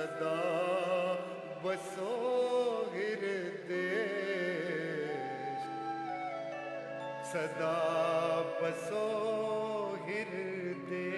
सदा बसो हृदय, सदा बसो हृदय।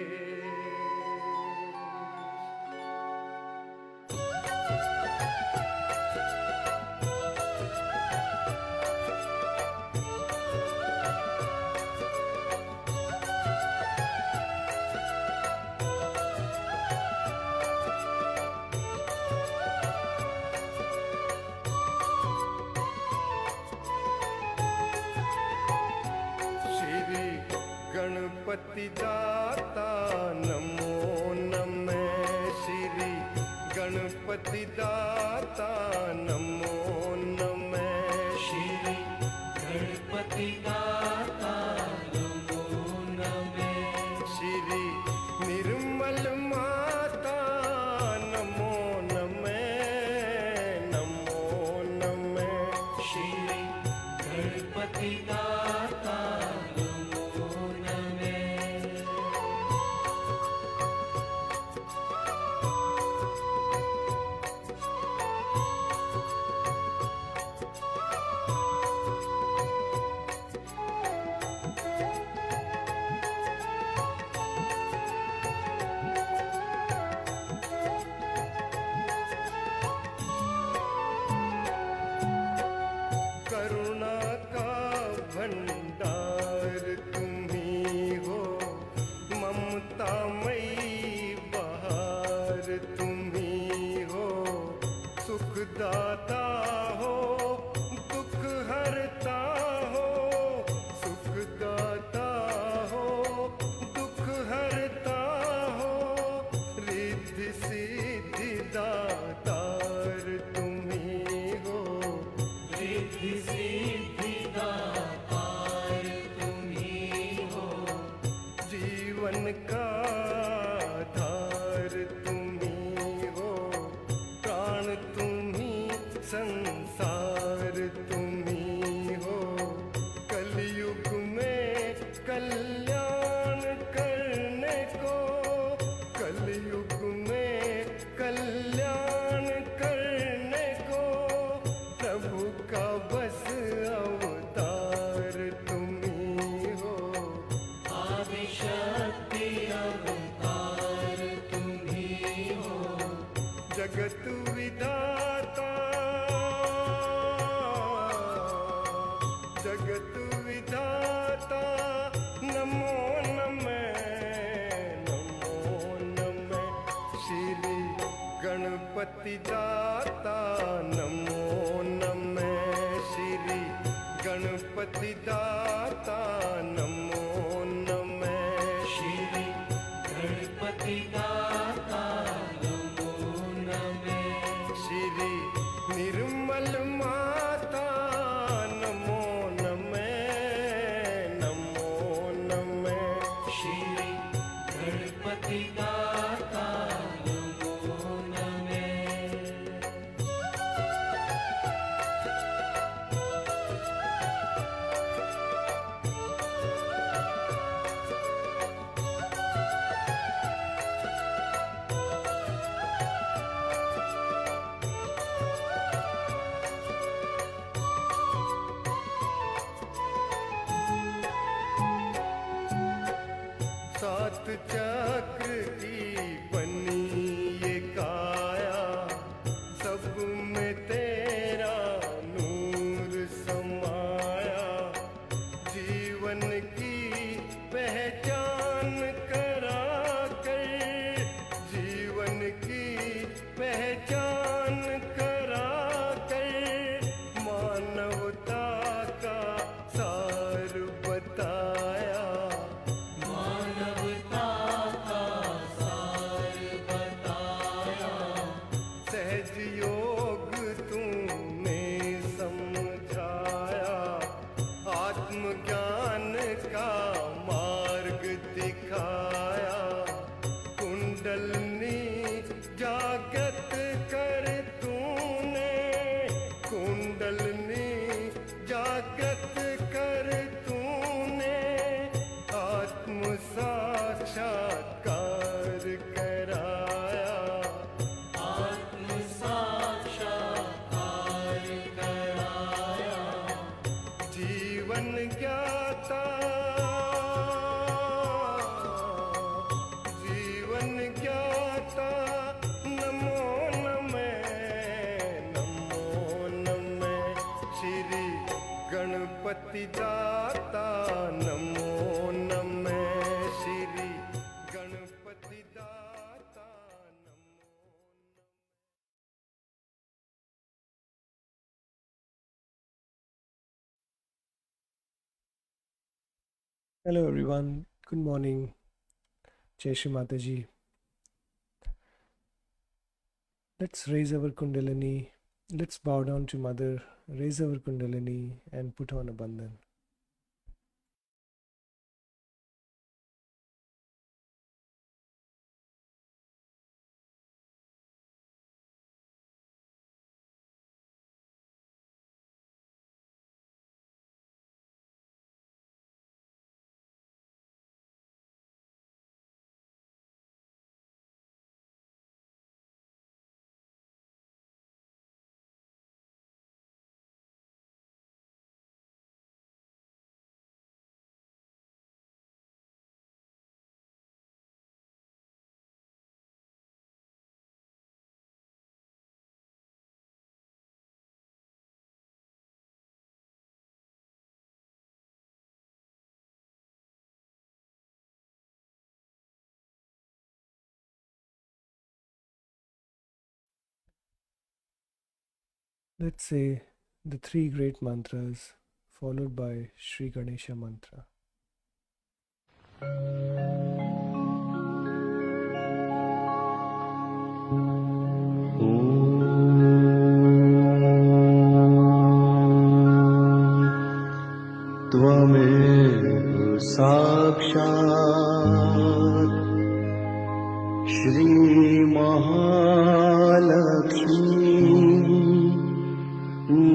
गणपति दाता नमो नमः, श्री गणपति दाता नमो नमः, श्री गणपति दाता नमो नमः, श्री निर्मल माता नमो नमः, नमो नमः, श्री गणपति दाता भंडार तुम्ही हो, ममतामयी बहार तुम्ही हो, सुखदाता हो दुख हरता हो, सुखदाता हो दुख हरता हो, रिद्धि सिद्धि दातार तुम्ही हो, रिद्धि सिद्धि दातार तुम्ही हो, जीवन का आधार तुम्ही हो, प्राण तुम्ही संसार तुम्ही हो, कलयुग में कल्याण करने को, कलयुग में कल्याण करने को, प्रभु का बस अवतार तुम्ही हो, आदिशक्ति अवतार तुम्ही हो, जगत विधाता, जगत विधाता नमो नमः, नमो नमः, श्री गणपति दाता नमो नमः, श्री गणपति दाता नमो नमः, श्री गणपति दाता नमो नमः, श्री निर्मल माता नमो नमः, नमो नमः, श्री गणपति दाता नमो नमः। सात चक्र की बनी ये काया, सब में तेरा नूर समाया, जीवन की पहचान करा कर, जीवन की पहचान करा कर, मानवता का सार बताया, मानवता का सार बताया, सहज योग तूने समझाया, आत्मज्ञान का मार्ग दिखाया, कुंडलनी जागृत कर तूने, कुंडलनी जागृत कर तूने, आत्म साक्षात्कार कराया, आत्म जीवन ज्ञाता जीवन ज्ञाता नमो नमः श्री गणपति दाता नमो नमः श्री गणपति दाता नमो। Hello everyone, good morning. Shri Mataji. Let's raise our Kundalini. Let's bow down to Mother, raise our Kundalini and put on a bandhan. Let's say the three great mantras followed by Sri Ganesha mantra. त्वमेव साक्षात् श्री महालक्ष्मी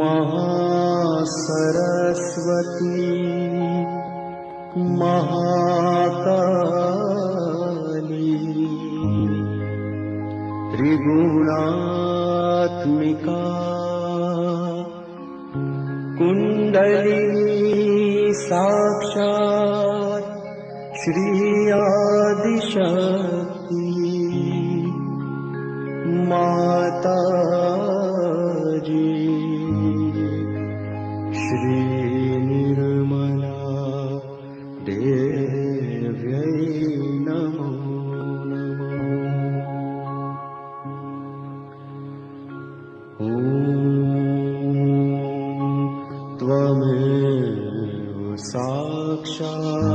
महासरस्वती महाकाली त्रिगुणात्मिका कुंडलिनी साक्षात् श्री आदिशक्ति माताजी श्री निर्मला देव्यै नमो नमः। ॐ त्वमेव साक्षात्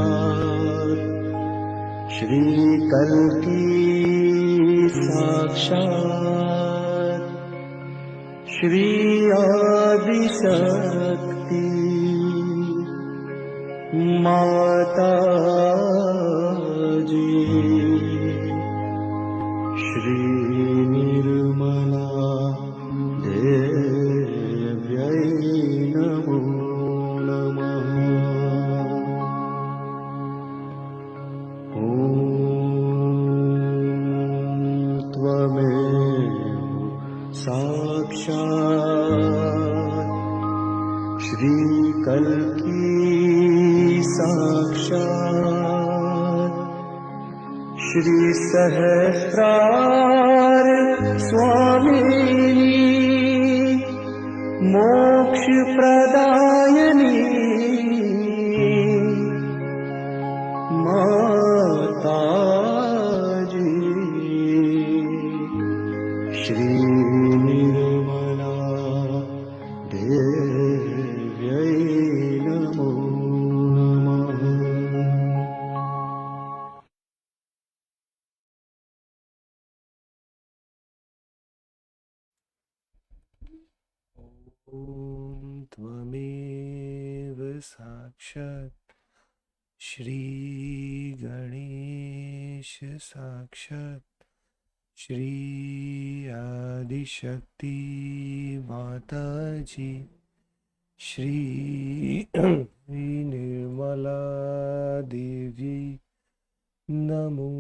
श्री कल्की साक्षात् श्री आदिशक्ति माताजी श्री निर्मला देव्यै नमो नमः। ॐ त्वमेव साक्षात् श्री कल्की साक्षात् श्री सहस्रार स्वामिनी मोक्ष प्रदायिनी माताजी श्री निर्मला देव्यै नमो नमः। Om Tvameva Sakshat Shri Ganesha Sakshat Shri Adishakti Mataji Shri Nirmala Devi Namo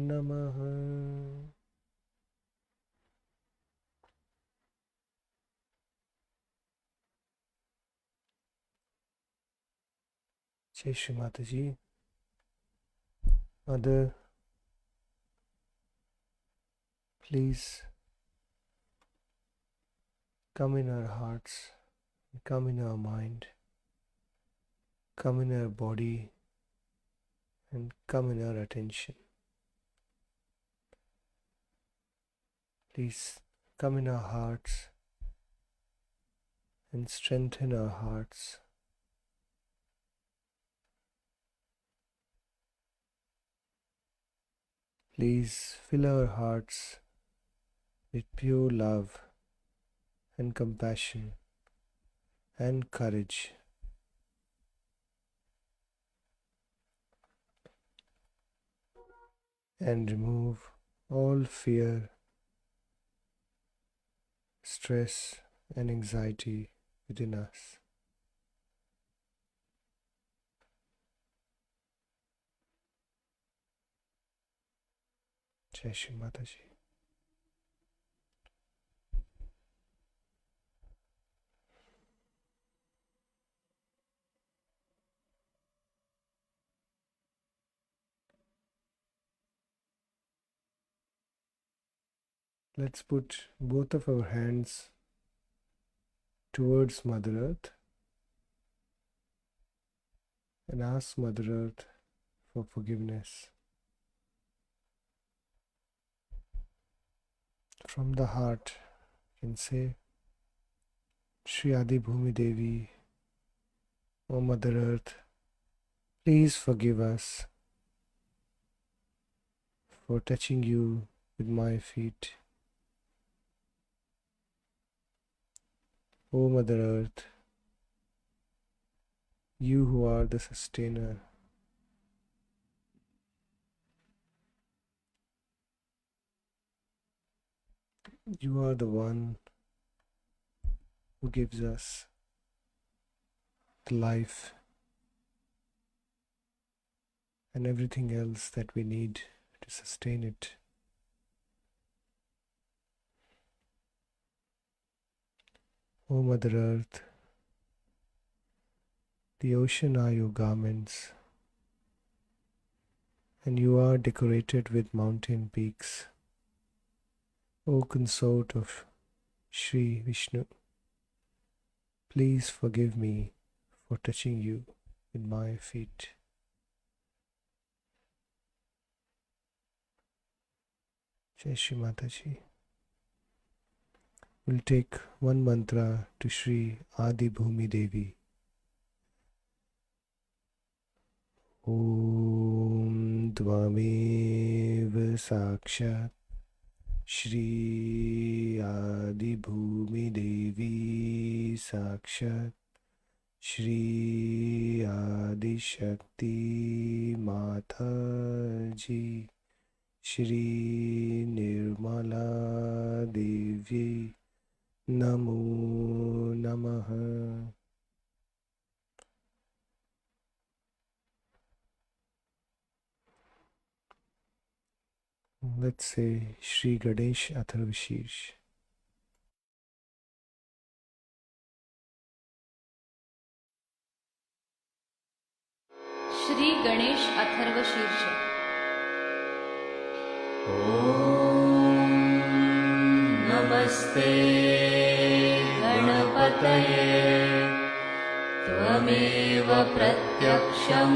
Namaha. Shri Mataji. Mother, please come in our hearts, come in our mind, come in our body, and come in our attention. Please come in our hearts and strengthen our hearts. Please fill our hearts with pure love and compassion and courage. And remove all fear, stress, and anxiety within us. Jai Shri Mataji. Let's put both of our hands towards Mother Earth and ask Mother Earth for forgiveness. From the heart, you can say, Shri Adi Bhumi Devi, O Mother Earth, please forgive us for touching you with my feet. O Mother Earth, you who are the sustainer, you are the one who gives us the life and everything else that we need to sustain it. O Mother Earth, the ocean are your garments, and you are decorated with mountain peaks. O consort of Shri Vishnu, please forgive me for touching you with my feet. Jai Shri Mataji. We'll take one mantra to Shri Adi Bhumi Devi. Om Dvamev Sakshat Shri Adi Bhumi Devi Sakshat Shri Adi Shakti Mataji Shri Nirmala Devi Namo Namaha. Let's say Shri Ganesh Atharvashirsha. Shri Ganesh Atharvashirsha. ॐ नमस्ते गणपतये त्वमेव प्रत्यक्षं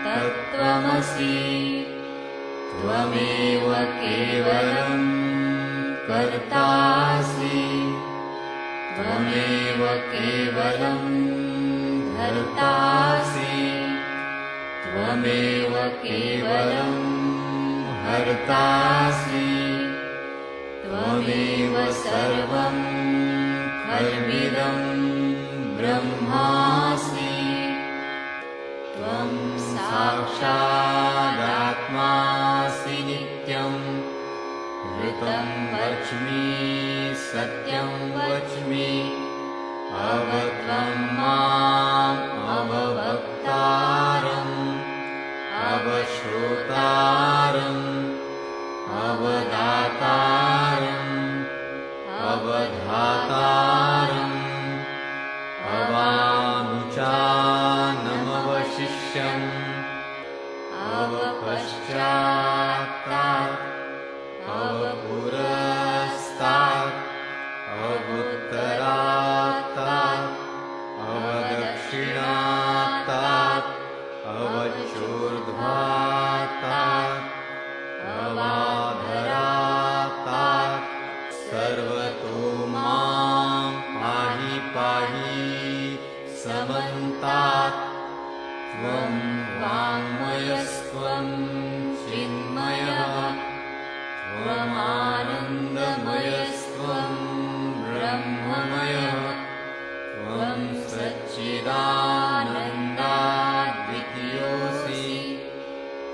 तत्त्वमसि त्वमेव केवलं कर्तासि त्वमेव केवलं धर्तासि त्वमेव केवलं हर्तासि त्वमेव सर्वं खल्विदं ब्रह्मासि त्वं साक्षादात्मासि नित्यं ऋतं वच्मि सत्यं वच्मि अवत्वं माम् अववक्तारम् अवश्रोतारम् अवदातारम् अवधातारम् अवानुचानमवश्रोतारम् वचोर्ध्वातात् अवाधरातात् सर्वतो मां पाहि पाहि समन्तात् त्वं वाङ्मयस्त्वं चिन्मयः त्वमानन्दमयस्त्वं ब्रह्ममयः त्वं सच्चिदानन्दाद्वितीयोऽसि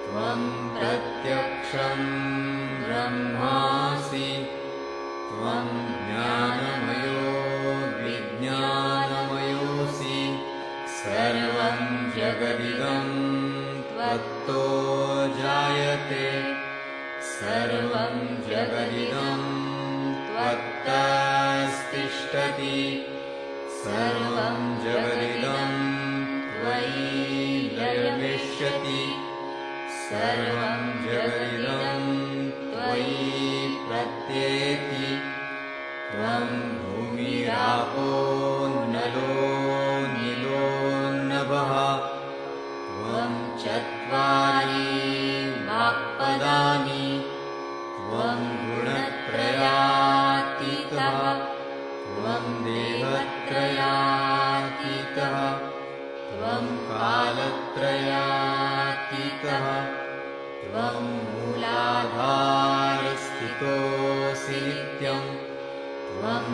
त्वं प्रत्यक्षं ब्रह्मासि त्वं ज्ञानमयो विज्ञानमयोऽसि सर्वं जगदिदं त्वत्तो जायते सर्वं जगदिदं त्वत्तस्तिष्ठति सर्वं जगदिदं त्वयि लयमिष्यति सर्वं जगदिदं त्वयि प्रत्येति त्वं भूमिरापो नलो नीलो नभः त्वं चत्वारि वाक्पदानि त्वं गुणत्रयातीतः त्वं देहत्रयातीतः त्वं कालत्रयातीतः त्वं मूलाधारस्थितोऽसि नित्यं त्वं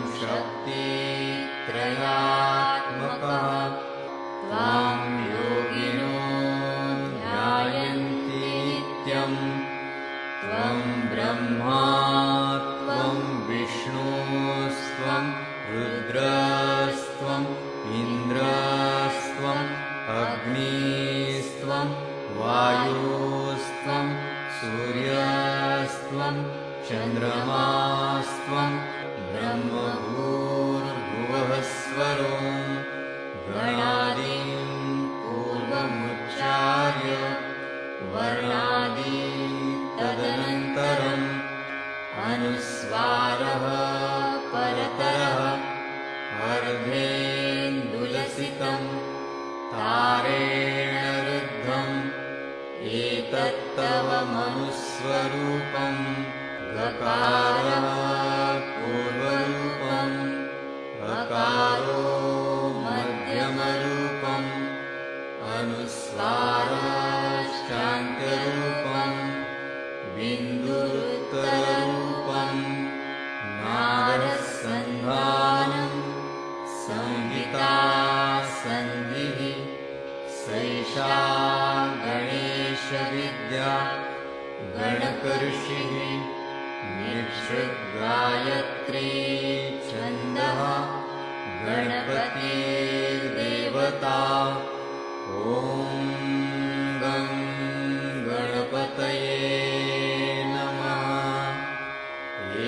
शक्तित्रयात्मकः त्वां योगिनो ध्यायन्ति नित्यं त्वं ब्रह्मा त्वं विष्णुस्त्वं रुद्रस्त्वम् इन्द्रस्त्वम् अग्निस्त्वं वायुस्त्वं सूर्यस्त्वं चन्द्रमास्त्वं ब्रह्मभूर्भुवः स्वरो गणादीं पूर्वमुच्चार्य वर्णादि तदनन्तरम् अनुस्वारः परतरः अर्धेन्दुलसितं तारेण रुद्धम् एतत्तव मनुस्वरूपं गकारः पूर्वरूपम् अकारो मध्यमरूपम् अनुस्वारश्चान्त्यरूपम् बिन्दुरुत्तररूपम् नादसन्धानम् संहिता सन्धिः सैषा गणेशविद्या गणकऋषिः निःसृद्गायत्री छन्दः गणपतिर्देवता ॐ गं गणपतये नमः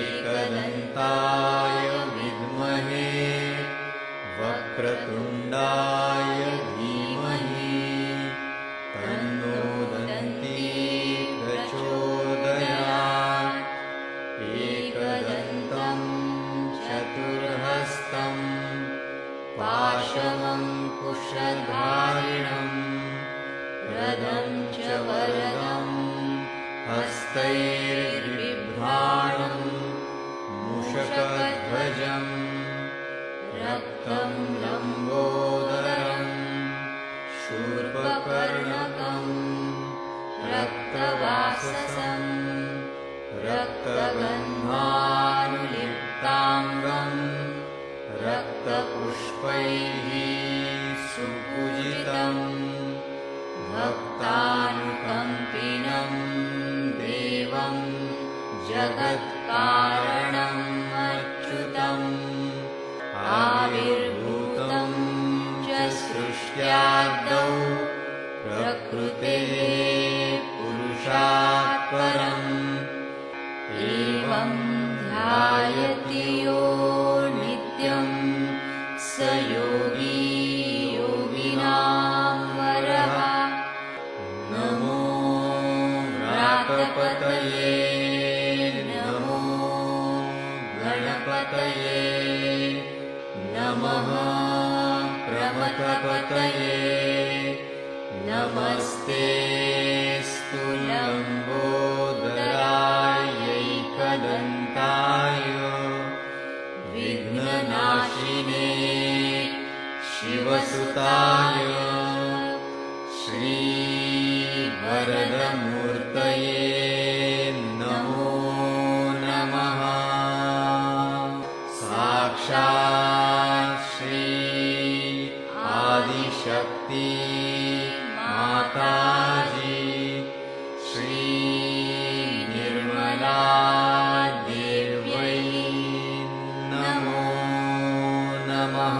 एकदन्ताय विद्महे वक्रतुण्डाय धीमहि तन्नो दन्ती प्रचोदयात् एकदन्तं चतुर्हस्तं पाशमङ्कुशधारिणं रदं च वरदं हस्तैर्बिभ्राणं मूषकध्वजम् रक्तं लम्बोदरं शूर्पकर्णकं रक्तवाससं रक्तगन्धानुलिप्ताङ्गं रक्तपुष्पैः सुपूजितं भक्तानुकम्पिनं देवं जगत्कारणम् अच्युतम् आविर्भूतं च सृष्ट्यादौ प्रकृतेः पुरुषात् परम् एवं ध्यायति यो नित्यं स योगी योगिनां वरः नमो व्रातपतये नमो गणपतये नमः प्रमथपतये नमस्तेऽस्तु लम्बोदरायैकदन्ताय विघ्ननाशिने शिवसुताय श्रीवरदमूर्तये नमो नमः। साक्षात् श्री आदिशक्ति माताजी श्री निर्मला देव्यै नमो नमः।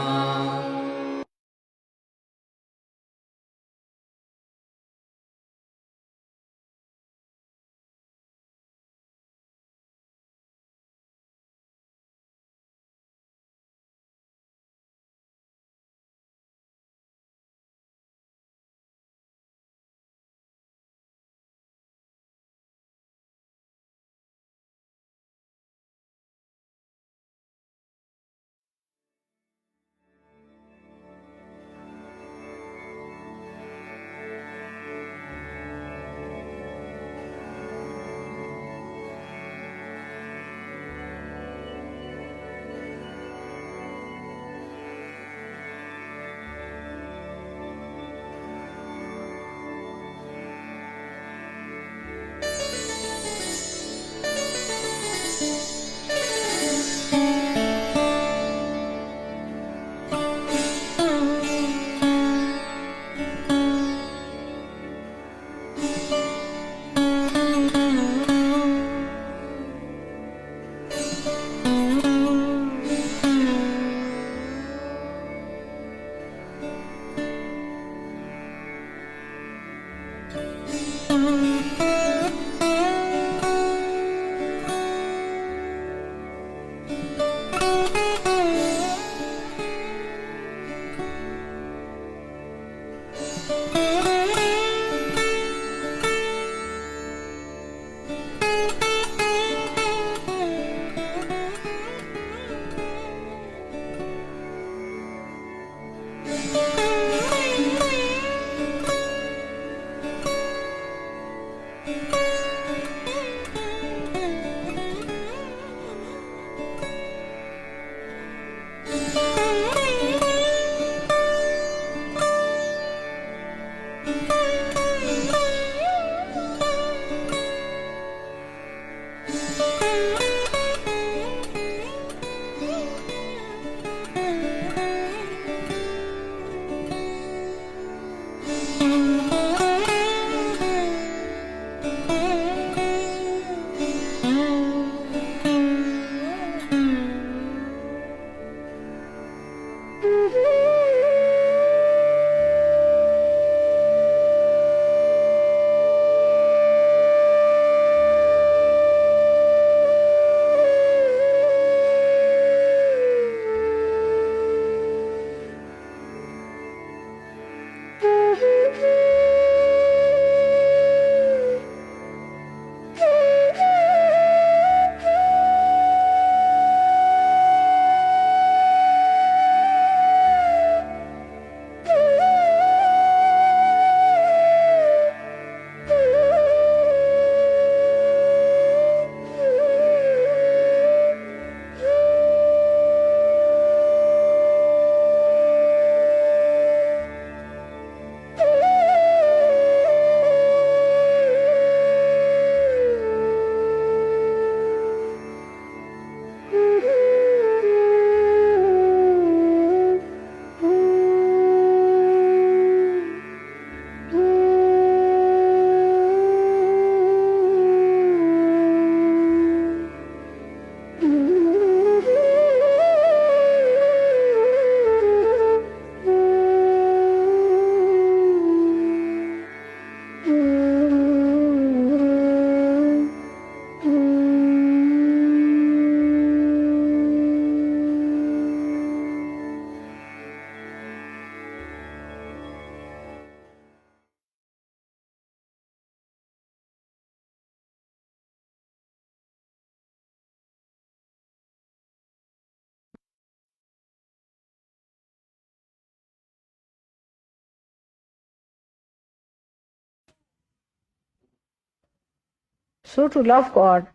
So to love God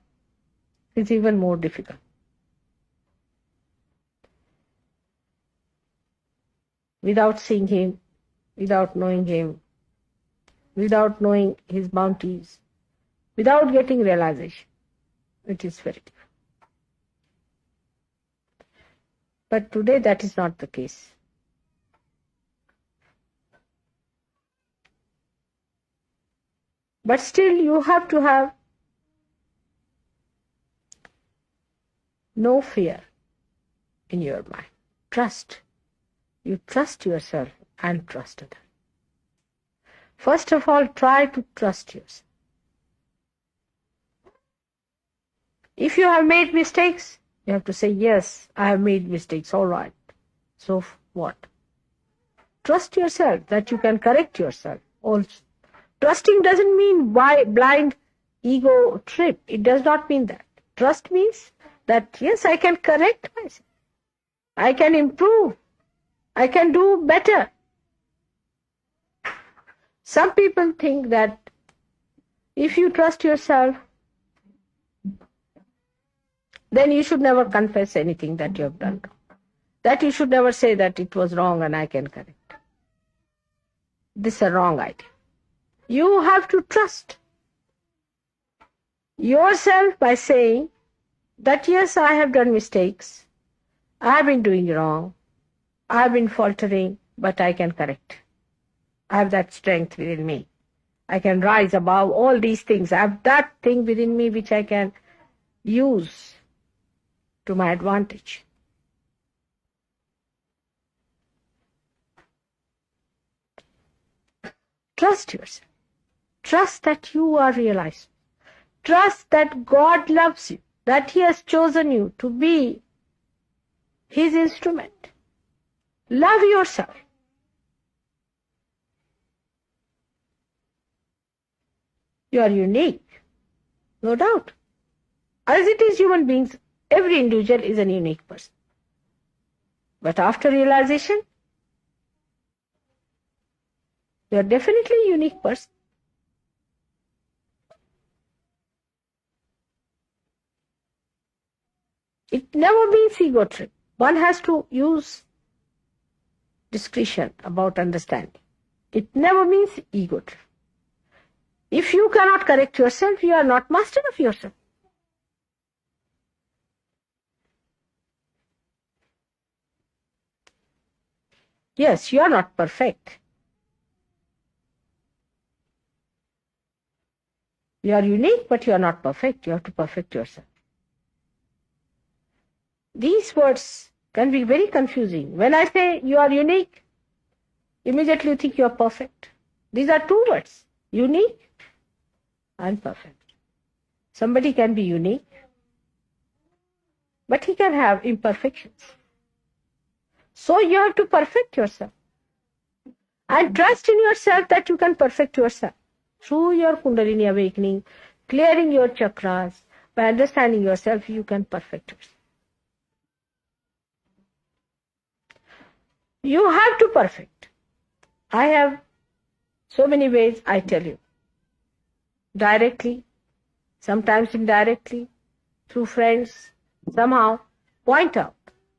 is even more difficult. Without seeing Him, without knowing Him, without knowing His bounties, without getting realization, it is very difficult. But today that is not the case. But still you have to have no fear in your mind. Trust. You trust yourself and trust others. First of all, try to trust yourself. If you have made mistakes, you have to say, yes, I have made mistakes, all right. So what? Trust yourself that you can correct yourself also. Trusting doesn't mean blind ego trip. It does not mean that. Trust means that, yes, I can correct myself. I can improve. I can do better. Some people think that if you trust yourself, then you should never confess anything that you have done wrong. That you should never say that it was wrong and I can correct. This is a wrong idea. You have to trust yourself by saying that, yes, I have done mistakes. I have been doing wrong. I have been faltering, but I can correct. I have that strength within me. I can rise above all these things. I have that thing within me which I can use to my advantage. Trust yourself. Trust that you are realized. Trust that God loves you, that He has chosen you to be His instrument. Love yourself. You are unique, no doubt. As it is human beings, every individual is a unique person. But after realization, you are definitely a unique person. It never means ego trip. One has to use discretion about understanding. It never means ego trip. If you cannot correct yourself, you are not master of yourself. Yes, you are not perfect. You are unique, but you are not perfect. You have to perfect yourself. These words can be very confusing. When I say you are unique, immediately you think you are perfect. These are two words, unique and perfect. Somebody can be unique, but he can have imperfections. So you have to perfect yourself. And trust in yourself that you can perfect yourself. Through your Kundalini awakening, clearing your chakras, by understanding yourself, you can perfect yourself. You have to perfect. I have so many ways I tell you. Directly, sometimes indirectly, through friends, somehow point out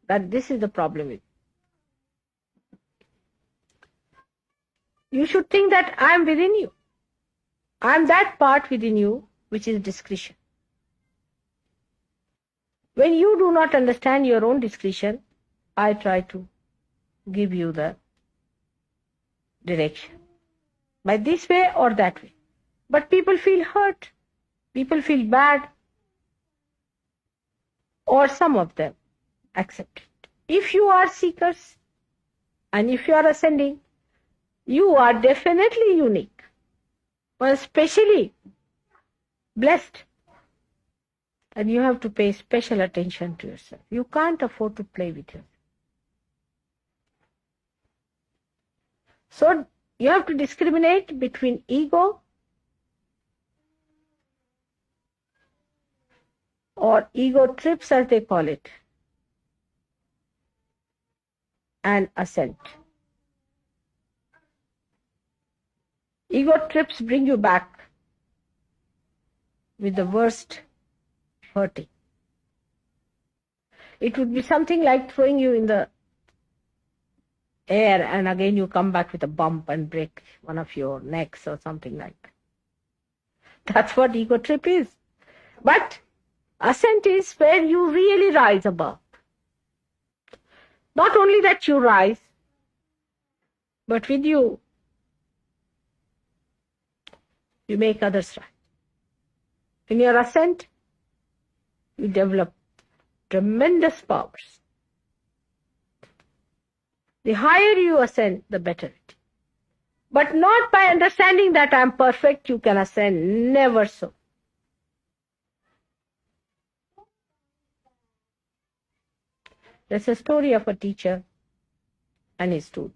that this is the problem with you. You should think that I am within you. I am that part within you which is discretion. When you do not understand your own discretion, I try to give you the direction. By this way or that way. But people feel hurt. People feel bad. Or some of them accept it. If you are seekers and if you are ascending, you are definitely unique. But especially blessed. And you have to pay special attention to yourself. You can't afford to play with yourself. So you have to discriminate between ego or ego trips as they call it and ascent. Ego trips bring you back with the worst hurting. It would be something like throwing you in the air and again you come back with a bump and break one of your necks or something like that. That's what ego trip is. But ascent is where you really rise above. Not only that you rise, but with you, you make others rise. In your ascent, you develop tremendous powers. The higher you ascend, the better it is. But not by understanding that I am perfect, you can ascend. Never so. There's a story of a teacher and his student.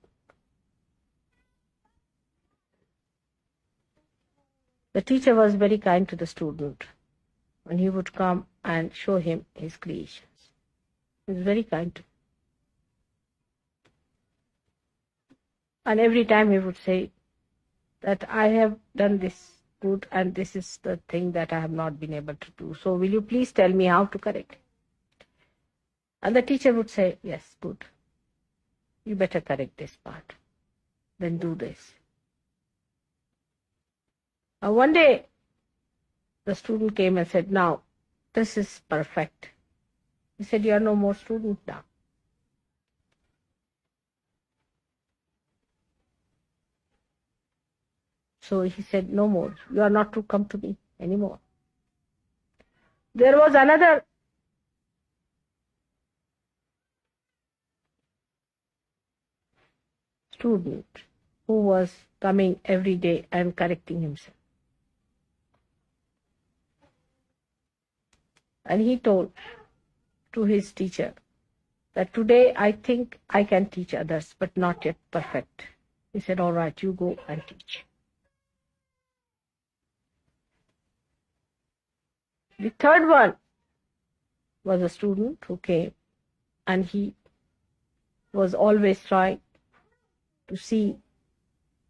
The teacher was very kind to the student when he would come and show him his creations. He was very kind to him. And every time he would say that I have done this good and this is the thing that I have not been able to do. So will you please tell me how to correct it? And the teacher would say, yes, good. You better correct this part. Then do this. One day, the student came and said, now, this is perfect. He said, you are no more student now. So he said, no more. You are not to come to me anymore. There was another student who was coming every day and correcting himself. And he told to his teacher that today I think I can teach others, but not yet perfect. He said, all right, you go and teach. The third one was a student who came and he was always trying to see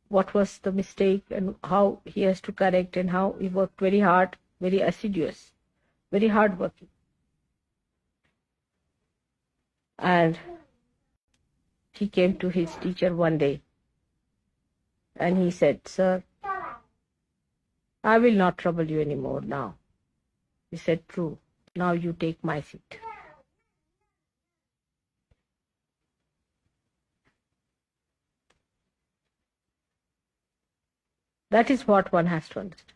what was the mistake and how he has to correct, and how he worked very hard, very assiduous, very hardworking. And he came to his teacher one day and he said, sir, I will not trouble you anymore now. He said, true. Now you take my seat. That is what one has to understand.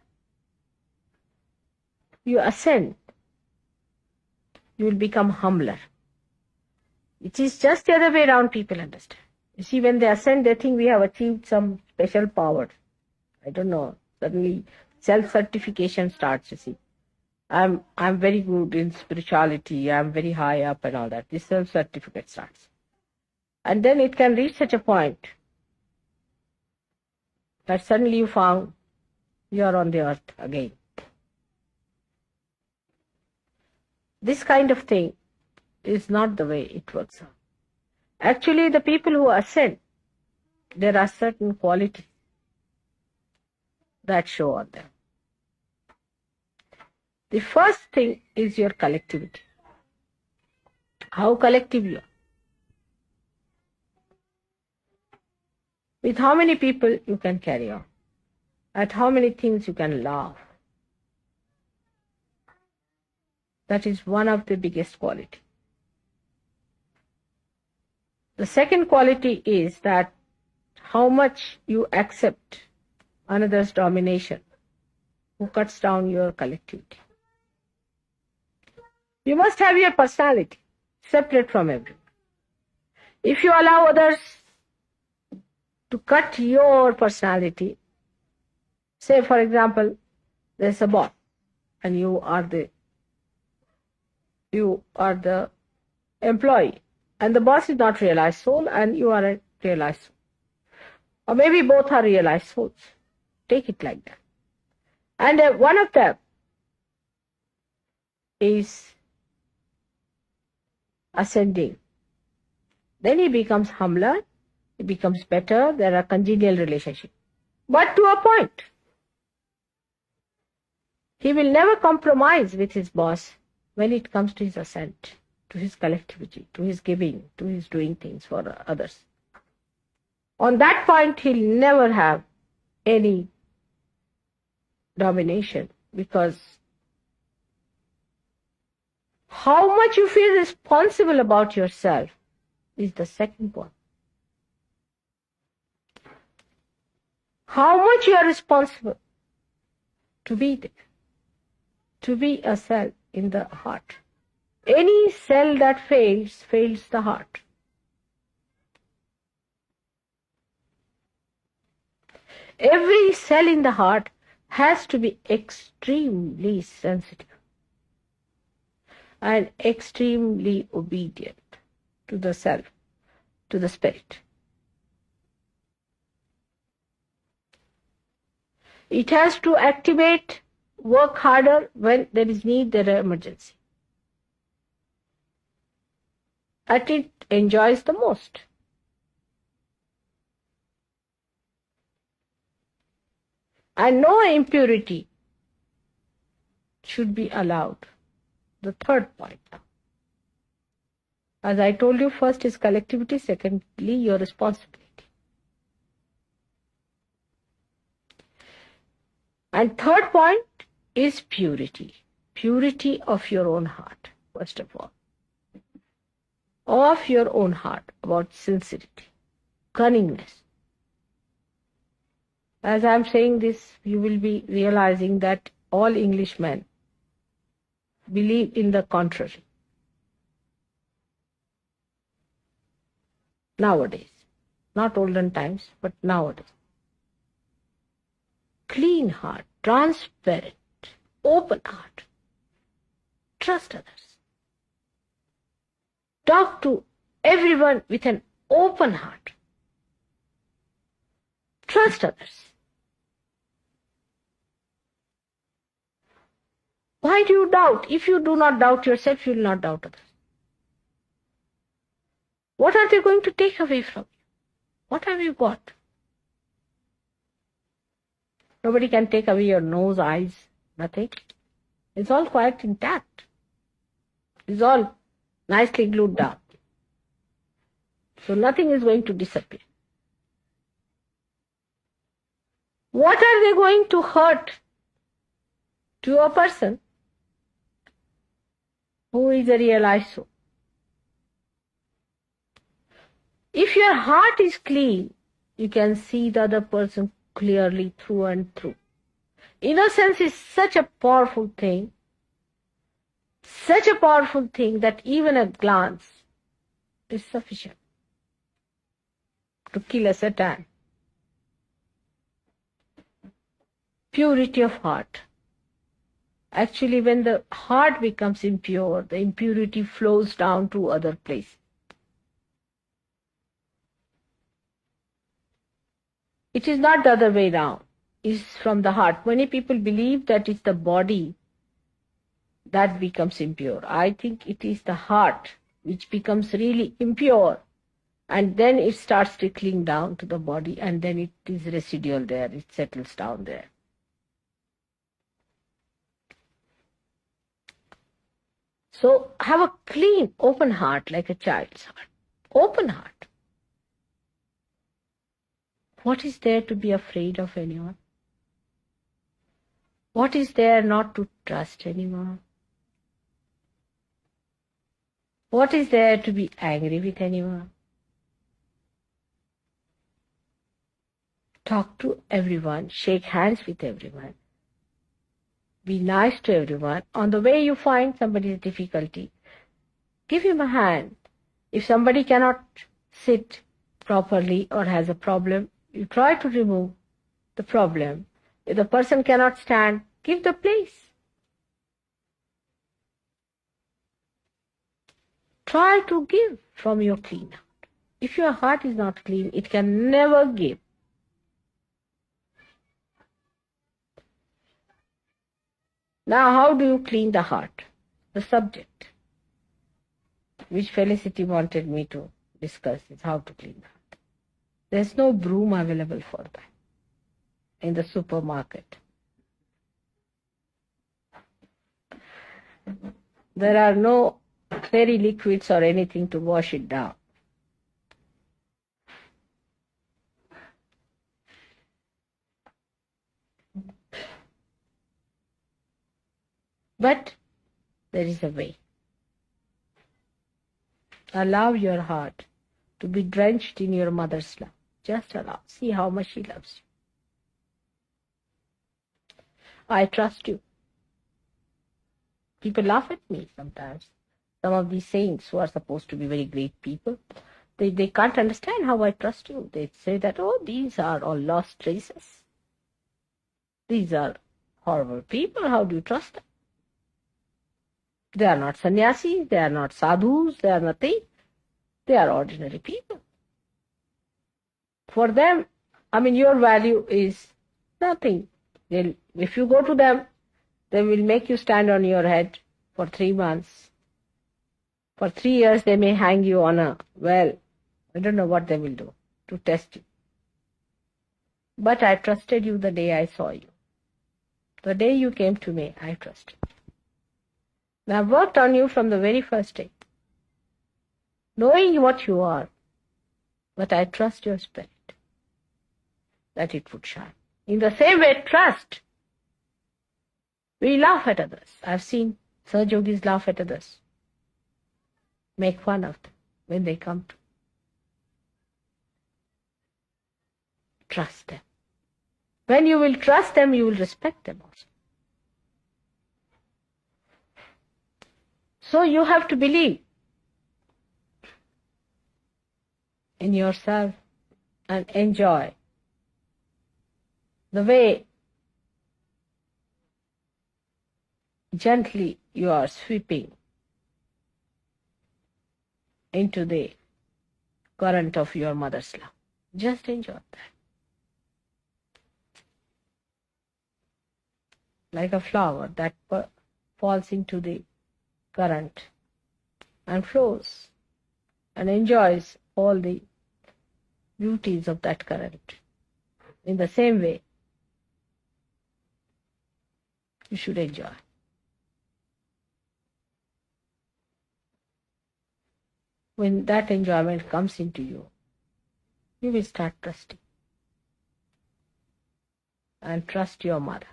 You ascend, you will become humbler. It is just the other way around, people understand. You see, when they ascend, they think we have achieved some special power. I don't know. Suddenly, self-certification starts, you see. I'm very good in spirituality, I'm very high up and all that. This self-certificate starts. And then it can reach such a point that suddenly you found you are on the earth again. This kind of thing is not the way it works out. Actually, the people who ascend, there are certain qualities that show on them. The first thing is your collectivity. How collective you are. With how many people you can carry on. At how many things you can laugh. That is one of the biggest qualities. The second quality is that how much you accept another's domination, who cuts down your collectivity. You must have your personality separate from everyone. If you allow others to cut your personality, say for example, there's a boss and you are the employee, and the boss is not realized soul and you are a realized soul. Or maybe both are realized souls. Take it like that. And one of them is ascending. Then he becomes humbler, he becomes better, there are congenial relationships. But to a point. He will never compromise with his boss when it comes to his ascent, to his collectivity, to his giving, to his doing things for others. On that point, he'll never have any domination, because how much you feel responsible about yourself is the second point. How much you are responsible to be there, to be a cell in the heart. Any cell that fails the heart. Every cell in the heart has to be extremely sensitive and extremely obedient to the self, to the spirit. It has to activate, work harder when there is need, there is emergency. And it enjoys the most. And no impurity should be allowed. The third point now. As I told you, first is collectivity, secondly, your responsibility. And third point is purity. Purity of your own heart, first of all. Of your own heart, about sincerity, cunningness. As I am saying this, you will be realizing that all Englishmen believe in the contrary. Nowadays. Not olden times, but nowadays. Clean heart, transparent, open heart. Trust others. Talk to everyone with an open heart. Trust others. Why do you doubt? If you do not doubt yourself, you will not doubt others. What are they going to take away from you? What have you got? Nobody can take away your nose, eyes, nothing. It's all quite intact. It's all nicely glued down. So nothing is going to disappear. What are they going to hurt to a person who is a realized soul? If your heart is clean, you can see the other person clearly through and through. Innocence is such a powerful thing that even a glance is sufficient to kill a Satan. Purity of heart. Actually, when the heart becomes impure, the impurity flows down to other places. It is not the other way round. It is from the heart. Many people believe that it's the body that becomes impure. I think it is the heart which becomes really impure, and then it starts trickling down to the body, and then it is residual there. It settles down there. So have a clean, open heart like a child's heart. Open heart. What is there to be afraid of anyone? What is there not to trust anyone? What is there to be angry with anyone? Talk to everyone, shake hands with everyone. Be nice to everyone. On the way you find somebody's difficulty, give him a hand. If somebody cannot sit properly or has a problem, you try to remove the problem. If the person cannot stand, give the place. Try to give from your clean heart. If your heart is not clean, it can never give. Now, how do you clean the heart? The subject which Felicity wanted me to discuss is how to clean the heart. There's no broom available for that in the supermarket. There are no fairy liquids or anything to wash it down. But there is a way. Allow your heart to be drenched in your mother's love. Just allow. See how much she loves you. I trust you. People laugh at me sometimes. Some of these saints who are supposed to be very great people, they can't understand how I trust you. They say that, oh, these are all lost traces. These are horrible people. How do you trust them? They are not sannyasis. They are not sadhus. They are nothing. They are ordinary people. For them, your value is nothing. If you go to them, they will make you stand on your head for 3 months. For 3 years, they may hang you on a well. I don't know what they will do to test you. But I trusted you the day I saw you. The day you came to me, I trusted you. And I've worked on you from the very first day, knowing what you are. But I trust your spirit, that it would shine. In the same way, trust. We laugh at others. I've seen Sahaja yogis laugh at others, make fun of them when they come to. Trust them. When you will trust them, you will respect them also. So you have to believe in yourself and enjoy the way gently you are sweeping into the current of your mother's love. Just enjoy that. Like a flower that falls into the current and flows and enjoys all the beauties of that current. In the same way, you should enjoy. When that enjoyment comes into you, you will start trusting. And trust your mother.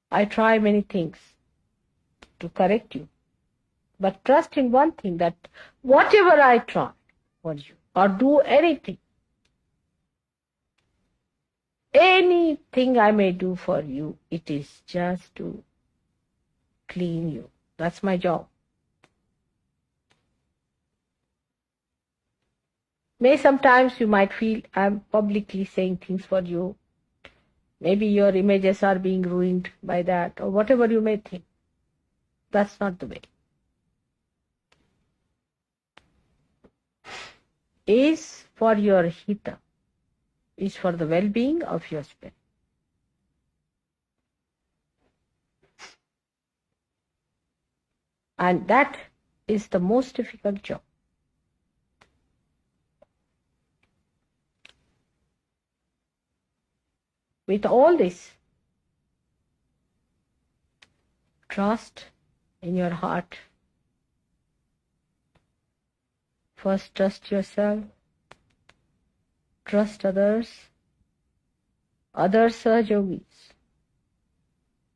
I try many things to correct you, but trust in one thing, that whatever I try for you or do anything I may do for you, it is just to clean you. That's my job. May sometimes you might feel I'm publicly saying things for you. Maybe your images are being ruined by that, or whatever you may think. That's not the way. Is for your hita, is for the well-being of your spirit. And that is the most difficult job. With all this, trust in your heart. First, trust yourself. Trust others. Other Sahaja yogis.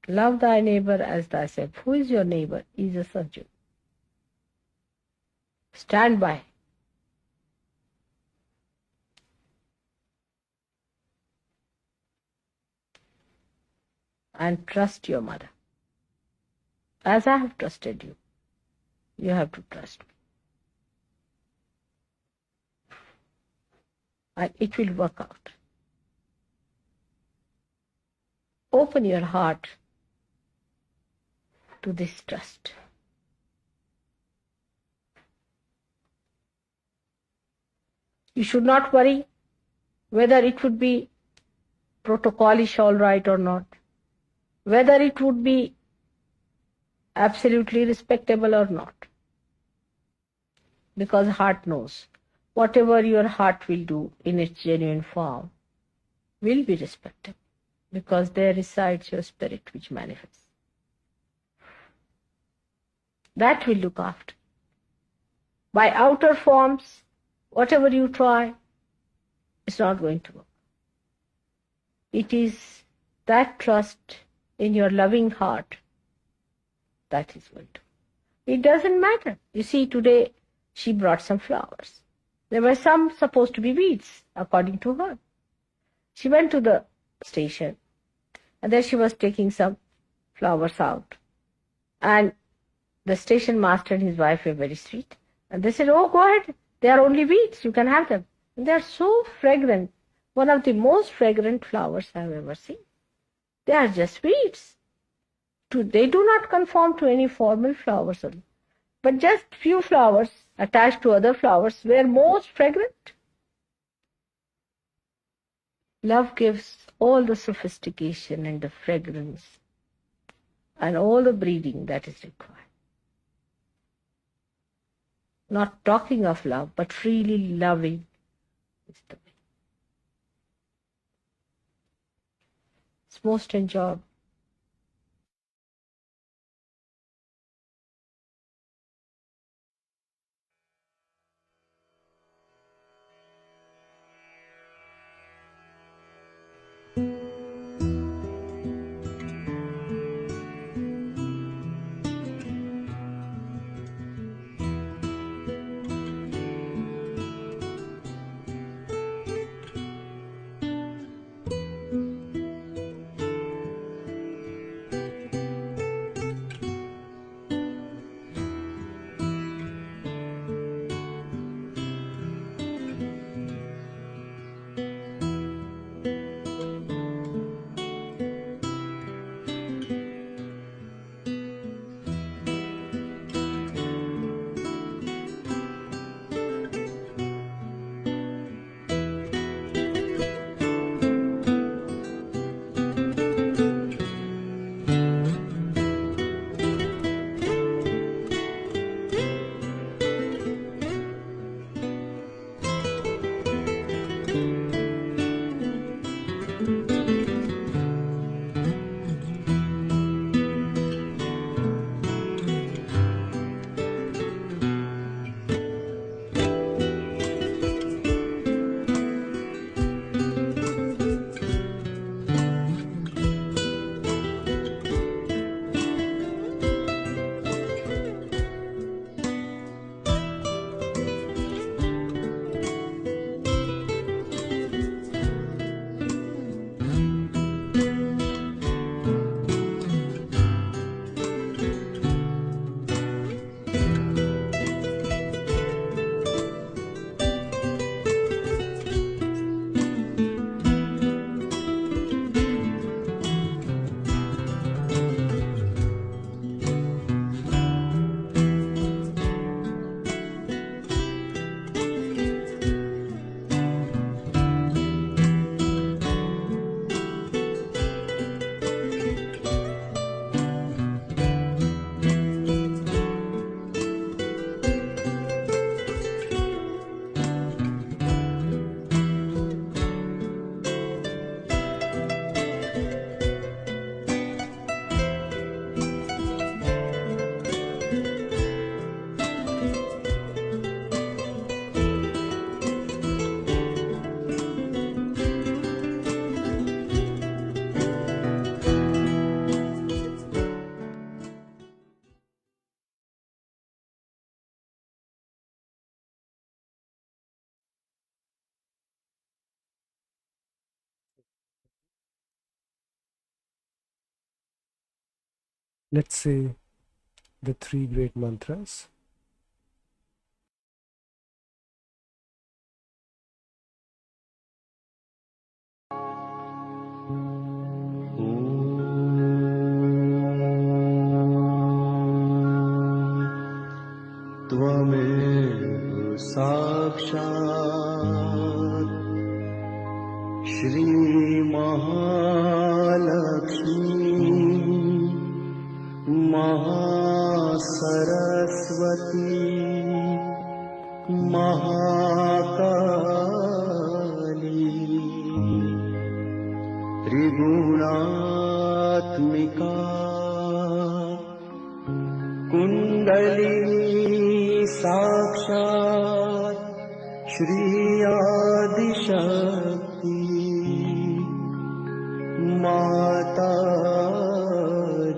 Love thy neighbor as thyself. Who is your neighbor? He is a Sahaja yogi. Stand by. And trust your mother. As I have trusted you, you have to trust me. And it will work out. Open your heart to this trust. You should not worry whether it would be protocolish all right or not, whether it would be absolutely respectable or not. Because heart knows. Whatever your heart will do in its genuine form will be respectable. because there resides your spirit which manifests. That will look after. By outer forms, whatever you try, it's not going to work. It is that trust in your loving heart that is going to. It doesn't matter. You see, today she brought some flowers. There were some supposed to be weeds, according to her. She went to the station, and there she was taking some flowers out. And the station master and his wife were very sweet. And they said, "Oh, go ahead. They are only weeds. You can have them." And they are so fragrant. One of the most fragrant flowers I have ever seen. They are just weeds. They do not conform to any formal flowers, but just few flowers attached to other flowers were most fragrant. Love gives all the sophistication and the fragrance and all the breeding that is required. Not talking of love, but freely loving is the way. It's most enjoyable. Let's say the three great mantras. त्वमेव साक्षात् श्री महालक्ष्मी महासरस्वती महाकाली त्रिगुणात्मिका कमलिनी साक्षात् श्री आदिशक्ति माता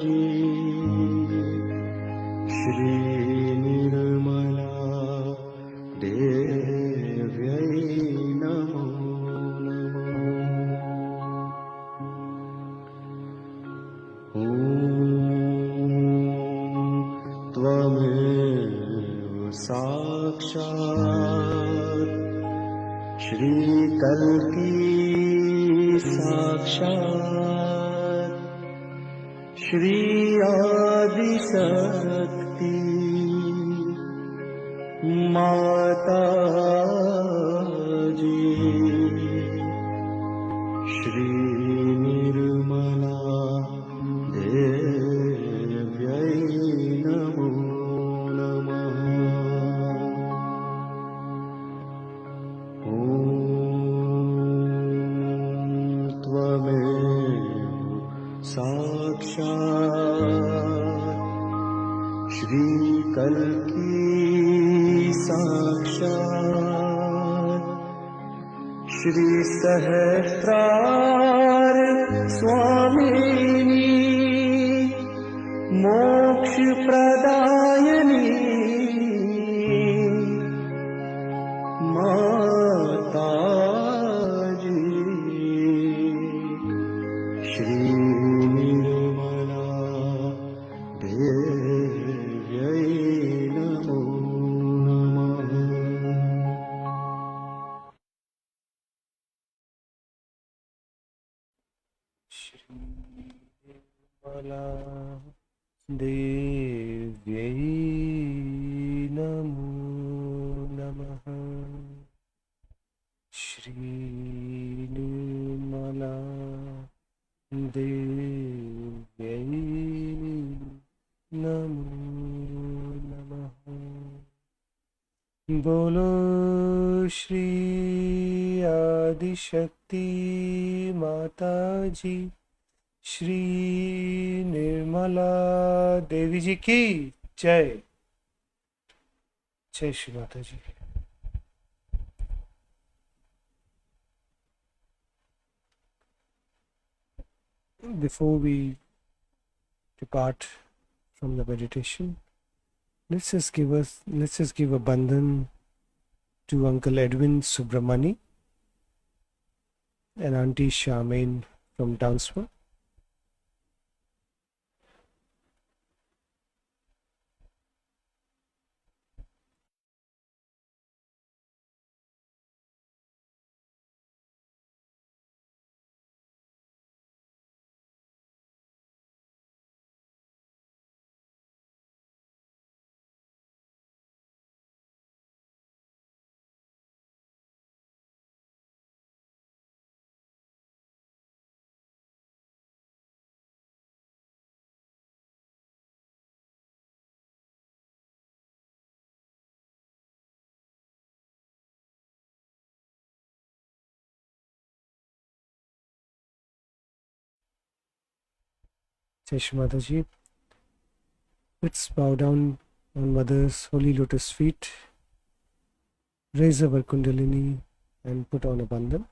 जी श्री निर्मला देव्यै नमो नमः। ॐ त्वमेव साक्षात् श्रीकल्की साक्षात् श्री आदिशक्ति माता जी श्री निर्मला देव्यै नमो नमः। ॐ त्वमेव साक्षात् श्रीकल्की साक्षात् श्री सहस्रार स्वामिनी मोक्ष प्रदायिनी माता जी श्री निर्मला देव्यै नमो नमः। Shri Mala Devyai Namo Namaha. Shri Nirmala Devyai Namo Namaha. Bolo Shri Adi Shakti Mataji Shri Nirmala Devi जी की जय। जय श्री माता जी। Before we depart from the meditation, let's just give a bandhan to Uncle Edwin Subramani and Auntie Charmaine from Downsville. Jai Shri Mataji. Let's bow down on Mother's holy lotus feet, raise our Kundalini and put on a bandhan.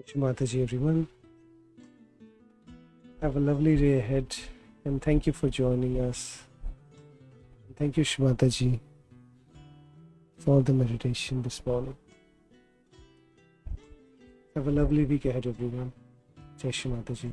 Shri Mataji, everyone. Have a lovely day ahead, and thank you for joining us. Thank you, Shri Mataji, for the meditation this morning. Have a lovely week ahead, everyone. Jai Shri Mataji.